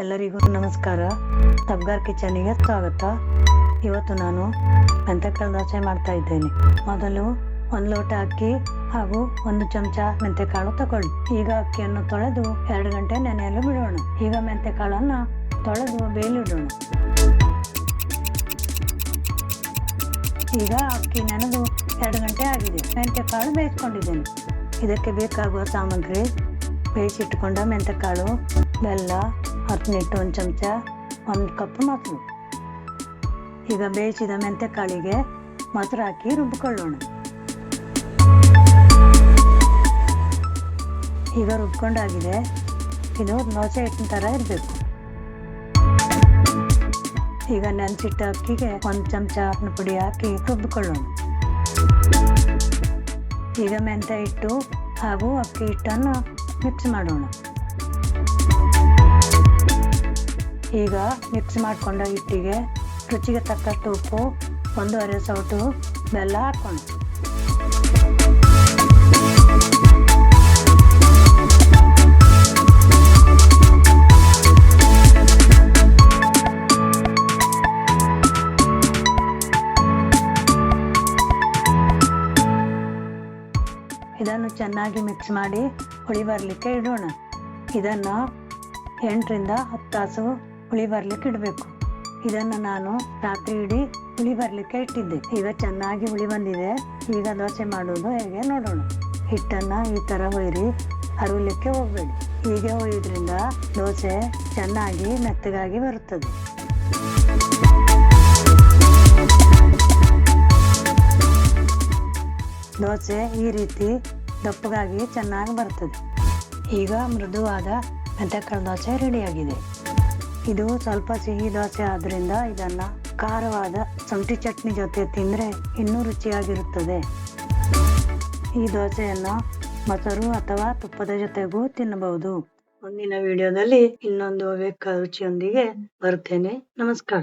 ಎಲ್ಲರಿಗೂ ನಮಸ್ಕಾರ. ತಬ್ಗಾರ್ ಕಿಚನಿಗೆ ಸ್ವಾಗತ. ಇವತ್ತು ನಾನು ಮೆಂತೆಕಾಳು ದೋಸೆ ಮಾಡ್ತಾ ಇದ್ದೇನೆ. ಮೊದಲು 1 ಲೋಟ ಅಕ್ಕಿ ಹಾಗೂ 1 ಚಮಚ ಮೆಂತೆಕಾಳು ತಗೊಳ್ಳಿ. ಈಗ ಅಕ್ಕಿಯನ್ನು ತೊಳೆದು 2 ಗಂಟೆ ನೆನೆಯಲು ಬಿಡೋಣ. ಈಗ ಮೆಂತೆಕಾಳನ್ನು ತೊಳೆದು ಬೇಯಲಿಡೋಣ. ಈಗ ಅಕ್ಕಿ ನೆನೆದು 2 ಗಂಟೆ ಆಗಿದೆ. ಮೆಂತೆಕಾಳು ಬೇಯಿಸ್ಕೊಂಡಿದ್ದೇನೆ. ಇದಕ್ಕೆ ಬೇಕಾಗುವ ಸಾಮಗ್ರಿ: ಬೇಯಿಸಿಟ್ಟುಕೊಂಡ ಮೆಂತೆಕಾಳು, ಬೆಲ್ಲ, ಅರಿಶಿನ 1 ಚಮಚ, 1 ಕಪ್ ಮೊಸರು. ಈಗ ಬೇಯಿಸಿದ ಮೆಂತೆಕಾಳಿಗೆ ಮೊಸರು ಹಾಕಿ ರುಬ್ಬಿಕೊಳ್ಳೋಣ. ಈಗ ರುಬ್ಕೊಂಡಾಗಿದೆ. ಇದು ದೋಸೆ ಹಿಟ್ಟಿನ ಥರ ಇರಬೇಕು. ಈಗ ನೆನೆಸಿಟ್ಟ ಅಕ್ಕಿಗೆ 1 ಚಮಚ ಅರಿಶಿನ ಪುಡಿ ಹಾಕಿ ರುಬ್ಬಿಕೊಳ್ಳೋಣ. ಈಗ ಮೆಂತೆ ಹಿಟ್ಟು ಹಾಗೂ ಅಕ್ಕಿ ಹಿಟ್ಟನ್ನು ಮಿಕ್ಸ್ ಮಾಡೋಣ. ಈಗ ಮಿಕ್ಸ್ ಮಾಡಿಕೊಂಡ ಹಿಟ್ಟಿಗೆ ರುಚಿಗೆ ತಕ್ಕಷ್ಟು ಉಪ್ಪು, 1½ ಸೌಟು ಬೆಲ್ಲ ಹಾಕೋಣ. ಇದನ್ನು ಚೆನ್ನಾಗಿ ಮಿಕ್ಸ್ ಮಾಡಿ ಹುಳಿ ಬರಲಿಕ್ಕೆ ಇಡೋಣ. ಇದನ್ನು 8 ರಿಂದ 10 ತಾಸು ಹುಳಿ ಬರಲಿಕ್ಕೆ ಇಡಬೇಕು. ಇದನ್ನು ನಾನು ರಾತ್ರಿ ಇಡೀ ಹುಳಿ ಬರಲಿಕ್ಕೆ ಇಟ್ಟಿದ್ದೆ. ಈಗ ಚೆನ್ನಾಗಿ ಹುಳಿ ಬಂದಿದೆ. ಈಗ ದೋಸೆ ಮಾಡೋದು ಹೇಗೆ ನೋಡೋಣ. ಹಿಟ್ಟನ್ನು ಈ ಥರ ಹೊಯ್ರಿ, ಹರವಲಿಕ್ಕೆ ಹೋಗಬೇಡಿ. ಹೀಗೆ ಹೊಯ್ಯೋದ್ರಿಂದ ದೋಸೆ ಚೆನ್ನಾಗಿ ಮೆತ್ತಗಾಗಿ ಬರುತ್ತದೆ. ದೋಸೆ ಈ ರೀತಿ ದಪ್ಪಗಾಗಿ ಚೆನ್ನಾಗಿ ಬರ್ತದೆ. ಈಗ ಮೃದುವಾದ ಮೆಂತೆಕಾಳು ದೋಸೆ ರೆಡಿಯಾಗಿದೆ. ಇದು ಸ್ವಲ್ಪ ಸಿಹಿ ದೋಸೆ ಆದ್ದರಿಂದ ಇದನ್ನು ಖಾರವಾದ ಶುಂಠಿ ಚಟ್ನಿ ಜೊತೆ ತಿಂದರೆ ಇನ್ನೂ ರುಚಿಯಾಗಿರುತ್ತದೆ. ಈ ದೋಸೆಯನ್ನು ಮೊಸರು ಅಥವಾ ತುಪ್ಪದ ಜೊತೆಗೂ ತಿನ್ನಬಹುದು. ಮುಂದಿನ ವಿಡಿಯೋದಲ್ಲಿ ಇನ್ನೊಂದು ರುಚಿಯೊಂದಿಗೆ ಬರುತ್ತೇನೆ. ನಮಸ್ಕಾರ.